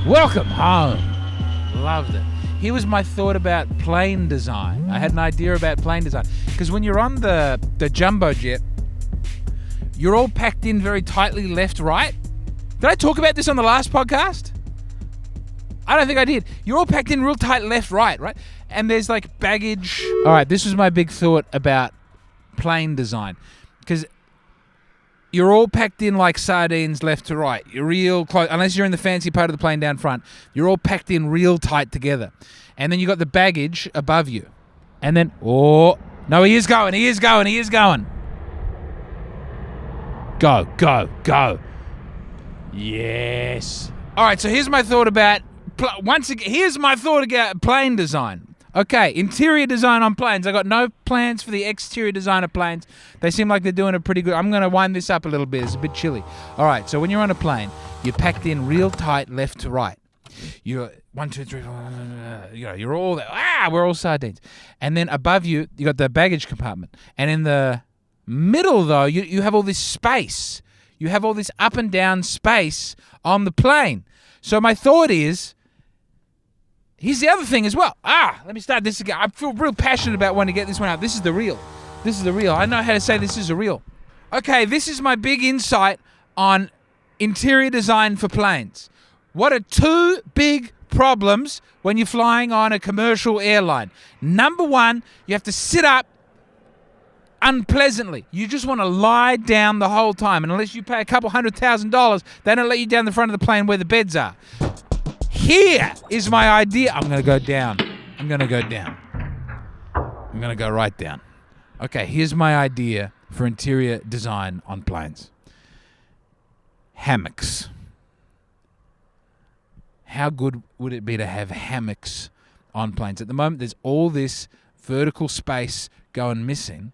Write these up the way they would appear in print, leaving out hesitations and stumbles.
Welcome home. Loved it. Here was my thought about plane design. I had an idea about plane design. Because when you're on the jumbo jet, you're all packed in very tightly left, right. Did I talk about this on the last podcast? I don't think I did. You're all packed in real tight left, right? And there's like baggage. All right, this was my big thought about plane design. Because you're all packed in like sardines left to right. You're real close, unless you're in the fancy part of the plane down front. You're all packed in real tight together. And then you got the baggage above you. And then, oh, no, he is going. Go. Yes. All right, so here's my thought about, plane design. Okay, interior design on planes. I got no plans for the exterior design of planes. They seem like they're doing a pretty good. I'm going to wind this up a little bit. It's a bit chilly. All right, so when you're on a plane, you're packed in real tight left to right. You're 1, 2, 3, 4. You're all there. We're all sardines. And then above you, you got the baggage compartment. And in the middle, though, you have all this space. You have all this up and down space on the plane. So my thought is, here's the other thing as well. Let me start this again. I feel real passionate about wanting to get this one out. This is the real. I know how to say this is a real. Okay, this is my big insight on interior design for planes. What are two big problems when you're flying on a commercial airline? Number one, you have to sit up unpleasantly. You just want to lie down the whole time. And unless you pay a couple $100,000, they don't let you down the front of the plane where the beds are. Here is my idea. I'm going to go down. I'm going to go right down. Okay, here's my idea for interior design on planes. Hammocks. How good would it be to have hammocks on planes? At the moment, there's all this vertical space going missing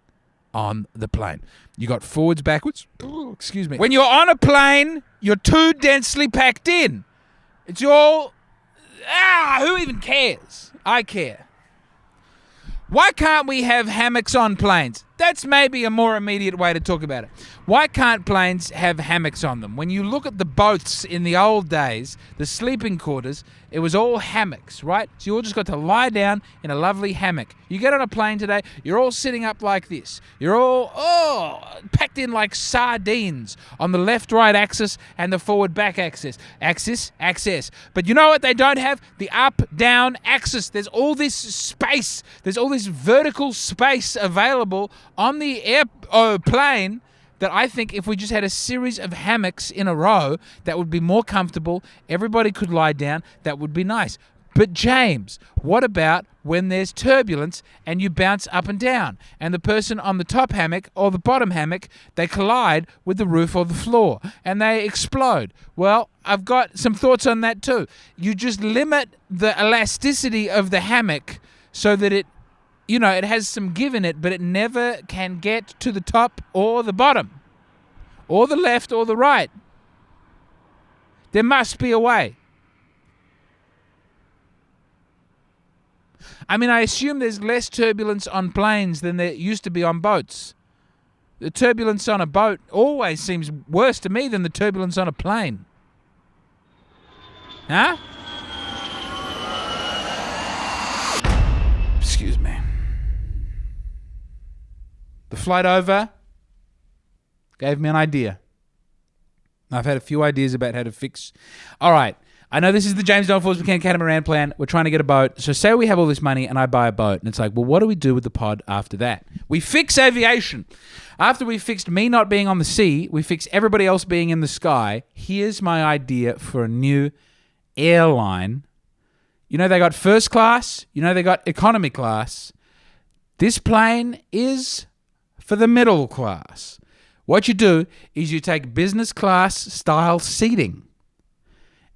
on the plane. You got forwards, backwards. Excuse me. When you're on a plane, you're too densely packed in. It's all... who even cares? I care. Why can't we have hammocks on planes? That's maybe a more immediate way to talk about it. Why can't planes have hammocks on them? When you look at the boats in the old days, the sleeping quarters, it was all hammocks, right? So you all just got to lie down in a lovely hammock. You get on a plane today, you're all sitting up like this. You're all packed in like sardines on the left-right axis and the forward-back axis. Axis. But you know what they don't have? The up-down axis. There's all this space. There's all this vertical space available on the plane that I think if we just had a series of hammocks in a row, that would be more comfortable. Everybody could lie down. That would be nice. But James, what about when there's turbulence and you bounce up and down and the person on the top hammock or the bottom hammock, they collide with the roof or the floor and they explode? Well, I've got some thoughts on that too. You just limit the elasticity of the hammock so that it has some give in it, but it never can get to the top or the bottom, or the left or the right. There must be a way. I mean, I assume there's less turbulence on planes than there used to be on boats. The turbulence on a boat always seems worse to me than the turbulence on a plane. Huh? Excuse me. The flight over gave me an idea. I've had a few ideas about how to fix. All right. I know this is the James Forbes McCann Catamaran Plan. We're trying to get a boat. So say we have all this money and I buy a boat. And it's like, well, what do we do with the pod after that? We fix aviation. After we fixed me not being on the sea, we fix everybody else being in the sky. Here's my idea for a new airline. You know, they got first class. You know, they got economy class. This plane is for the middle class. What you do is you take business class style seating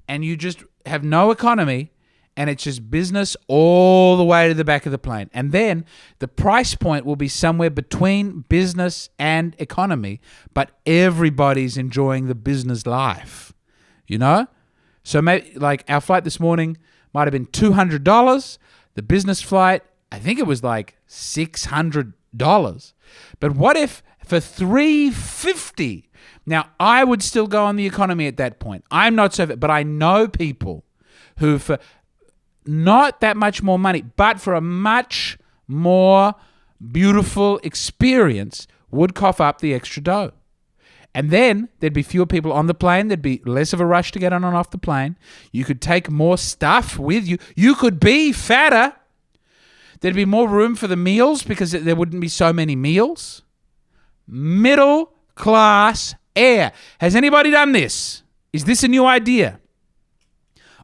and you just have no economy and it's just business all the way to the back of the plane. And then the price point will be somewhere between business and economy, but everybody's enjoying the business life, you know? So maybe like our flight this morning might have been $200. The business flight, I think it was like $600. But what if for $350? Now, I would still go on the economy at that point. I'm not so, but I know people who for not that much more money, but for a much more beautiful experience, would cough up the extra dough. And then there'd be fewer people on the plane. There'd be less of a rush to get on and off the plane. You could take more stuff with you. You could be fatter. There'd be more room for the meals because there wouldn't be so many meals. Middle class air. Has anybody done this? Is this a new idea?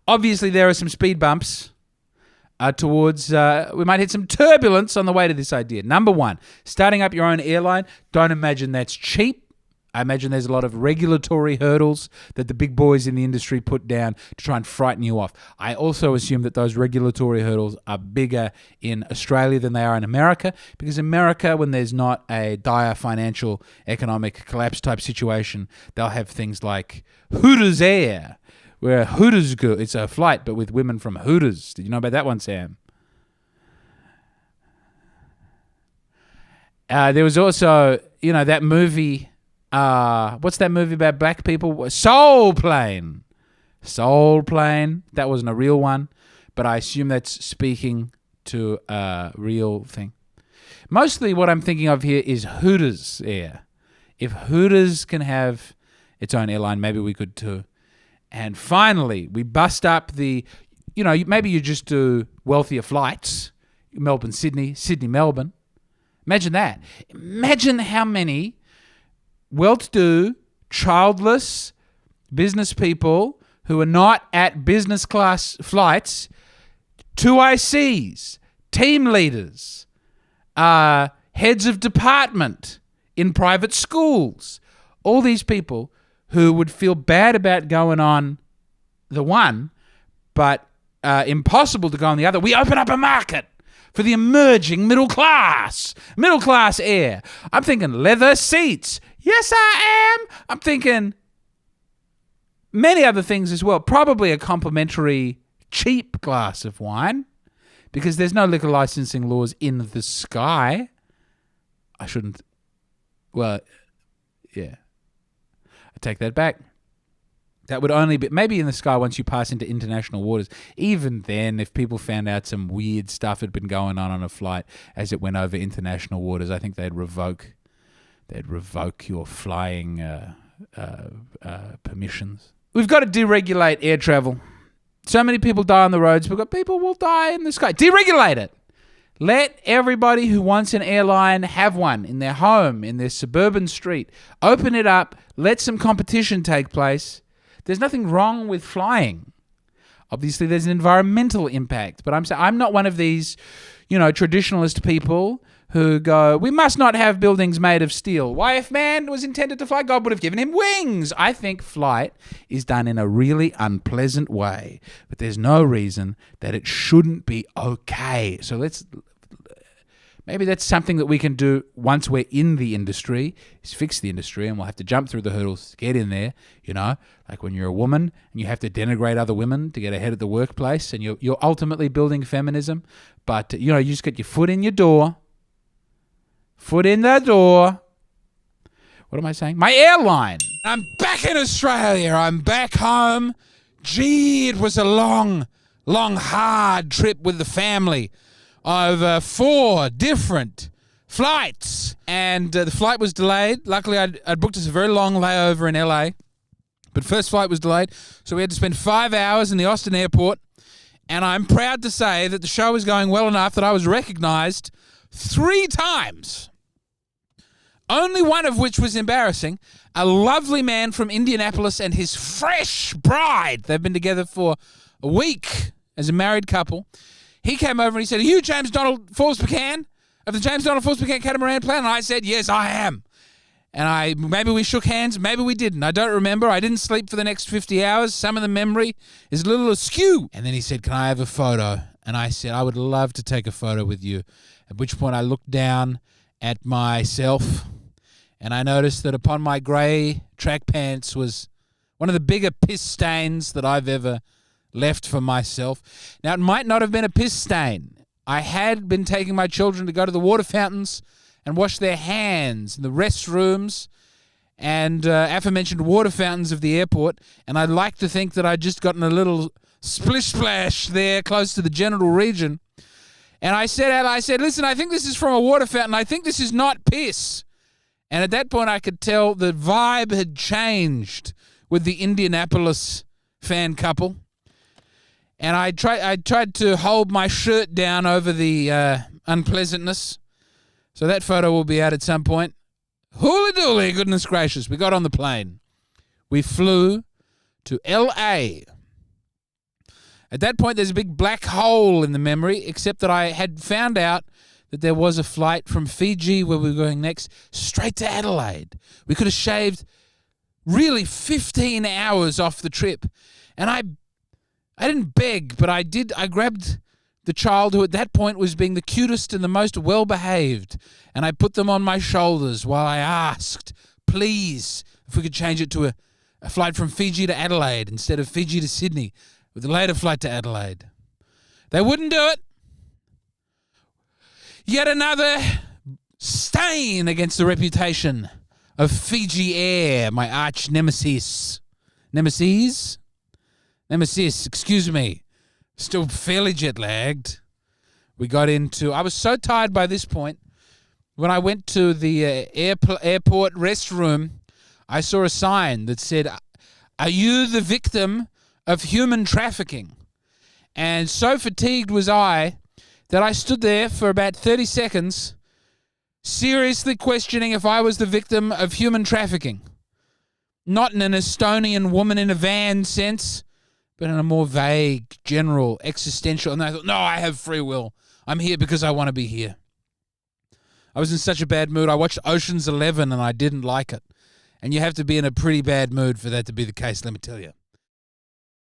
Obviously, there are some speed bumps towards, we might hit some turbulence on the way to this idea. Number one, starting up your own airline. Don't imagine that's cheap. I imagine there's a lot of regulatory hurdles that the big boys in the industry put down to try and frighten you off. I also assume that those regulatory hurdles are bigger in Australia than they are in America, because America, when there's not a dire financial economic collapse type situation, they'll have things like Hooters Air, where Hooters go. It's a flight, but with women from Hooters. Did you know about that one, Sam? There was also, that movie... what's that movie about black people? Soul Plane. That wasn't a real one, but I assume that's speaking to a real thing. Mostly what I'm thinking of here is Hooters Air. If Hooters can have its own airline, maybe we could too. And finally, we bust up the, maybe you just do wealthier flights. Melbourne, Sydney, Sydney, Melbourne. Imagine that. Imagine how many well-to-do, childless business people who are not at business class flights, 2ICs, team leaders, heads of department in private schools, all these people who would feel bad about going on the one, but impossible to go on the other. We open up a market for the emerging middle class air. I'm thinking leather seats. Yes, I am. I'm thinking many other things as well. Probably a complimentary cheap glass of wine, because there's no liquor licensing laws in the sky. I shouldn't. Well, yeah. I take that back. That would only be maybe in the sky once you pass into international waters. Even then, if people found out some weird stuff had been going on a flight as it went over international waters, I think they'd revoke your flying permissions. We've got to deregulate air travel. So many people die on the roads, but people will die in the sky. Deregulate it. Let everybody who wants an airline have one in their home, in their suburban street. Open it up. Let some competition take place. There's nothing wrong with flying. Obviously, there's an environmental impact, but I'm not one of these, traditionalist people who go, we must not have buildings made of steel. Why, if man was intended to fly, God would have given him wings. I think flight is done in a really unpleasant way, but there's no reason that it shouldn't be okay. So maybe that's something that we can do once we're in the industry, is fix the industry, and we'll have to jump through the hurdles to get in there, like when you're a woman and you have to denigrate other women to get ahead at the workplace, and you're ultimately building feminism, but, you just get your foot in your door. Foot in the door. What am I saying? My airline. I'm back in Australia. I'm back home. Gee, it was a long, hard trip with the family over 4 different flights. And the flight was delayed. Luckily, I'd booked us a very long layover in LA. But first flight was delayed. So we had to spend 5 hours in the Austin airport. And I'm proud to say that the show was going well enough that I was recognized 3 times. Only one of which was embarrassing. A lovely man from Indianapolis and his fresh bride. They've been together for a week as a married couple. He came over and he said, "Are you James Donald Forbes McCann of the James Donald Forbes McCann Catamaran Plan?" And I said, "Yes, I am." And maybe we shook hands, maybe we didn't. I don't remember. I didn't sleep for the next 50 hours. Some of the memory is a little askew. And then he said, "Can I have a photo?" And I said, "I would love to take a photo with you." At which point I looked down at myself and I noticed that upon my grey track pants was one of the bigger piss stains that I've ever left for myself. Now, it might not have been a piss stain. I had been taking my children to go to the water fountains and wash their hands in the restrooms and aforementioned water fountains of the airport, and I'd like to think that I'd just gotten a little splish splash there close to the genital region. And I said, listen, I think this is from a water fountain. I think this is not piss. And at that point, I could tell the vibe had changed with the Indianapolis fan couple. And I tried to hold my shirt down over the unpleasantness. So that photo will be out at some point. Hooly dooly, goodness gracious. We got on the plane. We flew to L.A. At that point, there's a big black hole in the memory, except that I had found out that there was a flight from Fiji, where we were going next, straight to Adelaide. We could have shaved really 15 hours off the trip. And I didn't beg, but I did. I grabbed the child who at that point was being the cutest and the most well-behaved, and I put them on my shoulders while I asked, please, if we could change it to a flight from Fiji to Adelaide instead of Fiji to Sydney with a later flight to Adelaide. They wouldn't do it. Yet another stain against the reputation of Fiji Air, my arch nemesis. Nemesis, excuse me. Still fairly jet-lagged. We got into... I was so tired by this point. When I went to the airport restroom, I saw a sign that said, are you the victim of human trafficking? And so fatigued was I that I stood there for about 30 seconds seriously questioning if I was the victim of human trafficking. Not in an Estonian woman in a van sense, but in a more vague, general, existential. And I thought, no, I have free will. I'm here because I want to be here. I was in such a bad mood. I watched Ocean's 11 and I didn't like it. And you have to be in a pretty bad mood for that to be the case, let me tell you.